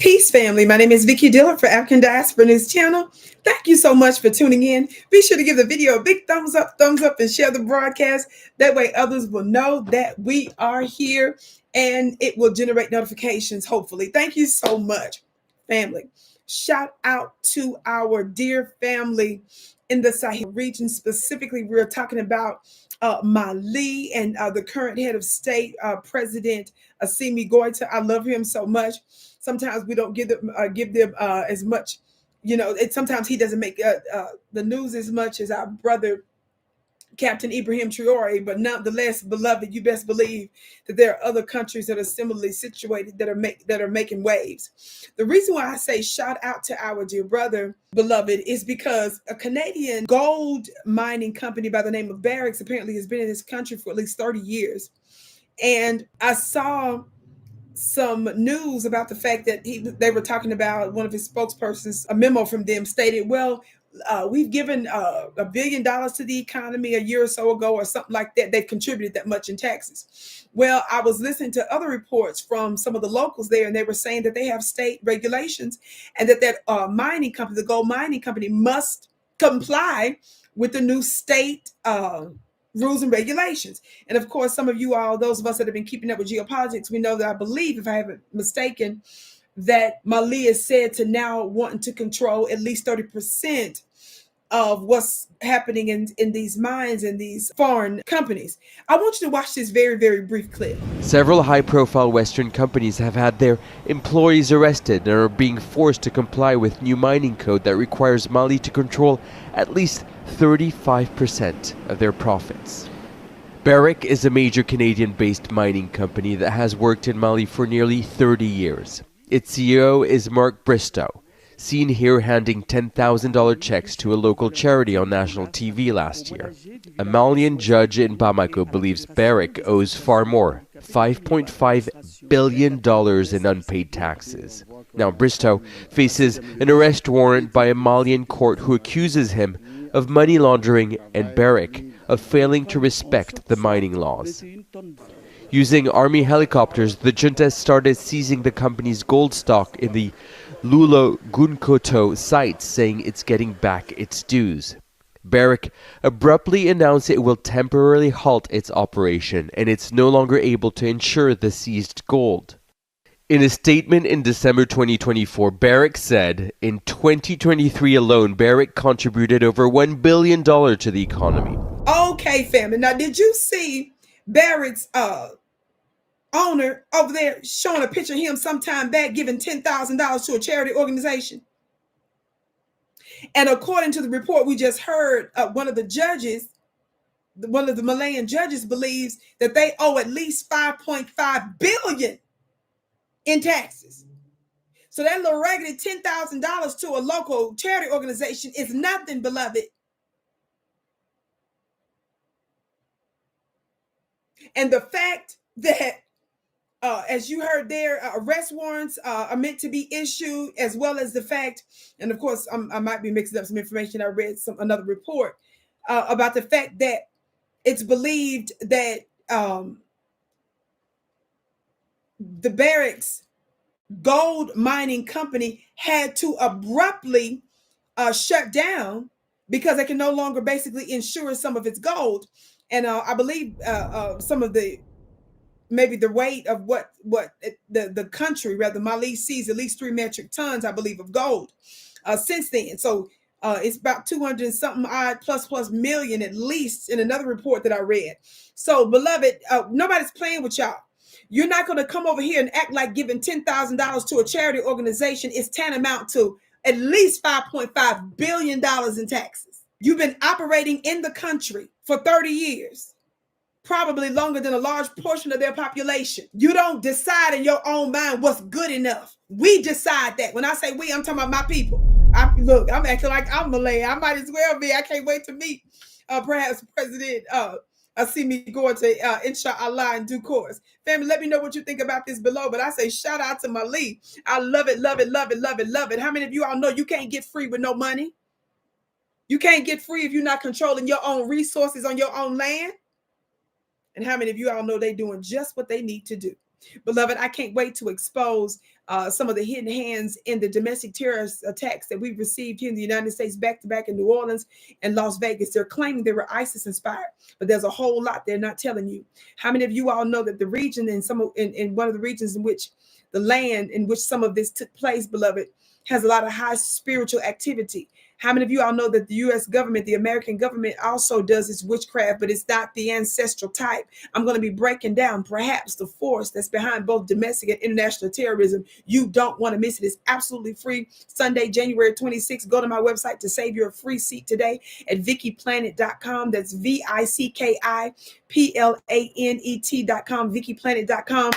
Peace, family. My name is Vicki Dillard for African Diaspora News Channel. Thank you so much for tuning in. Be sure to give the video a big thumbs up, and share the broadcast. That way others will know that we are here and it will generate notifications, hopefully. Thank you so much, family. Shout out to our dear family in the Sahel region. Specifically, we're talking about Mali and the current head of state, President Assimi Goita. I love him so much. Sometimes we don't give them as much, sometimes he doesn't make the news as much as our brother Captain Ibrahim Traore, but nonetheless, beloved, you best believe that there are other countries that are similarly situated that are making waves. The reason why I say shout out to our dear brother, beloved, is because a Canadian gold mining company by the name of Barrick apparently has been in this country for at least 30 years. And I saw some news about the fact that they were talking about one of his spokespersons, a memo from them stated, well, we've given $1 billion to the economy a year or so ago or something like that. They've contributed that much in taxes. Well, I was listening to other reports from some of the locals there, and they were saying that they have state regulations and that mining company, the gold mining company, must comply with the new state rules and regulations. And of course, some of you all, those of us that have been keeping up with geopolitics, we know that I believe, if I haven't mistaken, that Mali is said to now wanting to control at least 30% of what's happening in these mines and these foreign companies. I want you to watch this very, very brief clip. Several high-profile Western companies have had their employees arrested and are being forced to comply with new mining code that requires Mali to control at least 35% of their profits. Barrick is a major Canadian-based mining company that has worked in Mali for nearly 30 years. Its CEO is Mark Bristow, seen here handing $10,000 checks to a local charity on national TV last year. A Malian judge in Bamako believes Barrick owes far more, $5.5 billion in unpaid taxes. Now, Bristow faces an arrest warrant by a Malian court who accuses him of money laundering and Barrick of failing to respect the mining laws. Using army helicopters, the junta started seizing the company's gold stock in the Lulo Gunkoto site, saying it's getting back its dues. Barrick abruptly announced it will temporarily halt its operation, and it's no longer able to insure the seized gold. In a statement in December 2024, Barrick said, in 2023 alone, Barrick contributed over $1 billion to the economy. Okay, family. Now, did you see Barrick's owner over there showing a picture of him sometime back giving $10,000 to a charity organization? And according to the report we just heard, one of the Malayan judges believes that they owe at least $5.5 billion in taxes. So that little raggedy $10,000 to a local charity organization is nothing, beloved. And the fact that, as you heard there, arrest warrants are meant to be issued, as well as the fact, and of course, I might be mixing up some information. I read another report about the fact that it's believed that the Barrick's gold mining company had to abruptly shut down because they can no longer basically insure some of its gold. And I believe some of maybe the weight of what the country, rather Mali, sees at least 3 metric tons, I believe, of gold since then. So it's about 200 and something odd plus million at least in another report that I read. So, beloved, nobody's playing with y'all. You're not going to come over here and act like giving $10,000 to a charity organization is tantamount to at least $5.5 billion in taxes. You've been operating in the country for 30 years, probably longer than a large portion of their population. You don't decide in your own mind what's good enough. We decide that. When I say we, I'm talking about my people. Look, I'm acting like I'm Malay. I might as well be. I can't wait to meet perhaps President Assimi Goita, inshallah, in due course. Family, let me know what you think about this below. But I say shout out to Mali. I love it, love it, love it, love it, love it. How many of you all know you can't get free with no money? You can't get free if you're not controlling your own resources on your own land. And how many of you all know they're doing just what they need to do? Beloved, I can't wait to expose some of the hidden hands in the domestic terrorist attacks that we've received here in the United States, back to back in New Orleans and Las Vegas. They're claiming they were ISIS inspired, but there's a whole lot they're not telling you. How many of you all know that the region in one of the regions in which the land in which some of this took place, beloved, has a lot of high spiritual activity? How many of you all know that the U.S. government, the American government, also does its witchcraft, but it's not the ancestral type? I'm going to be breaking down perhaps the force that's behind both domestic and international terrorism. You don't want to miss it. It's absolutely free. Sunday, January 26th. Go to my website to save your free seat today at VickiPlanet.com. That's VickiPlanet.com, VickiPlanet.com.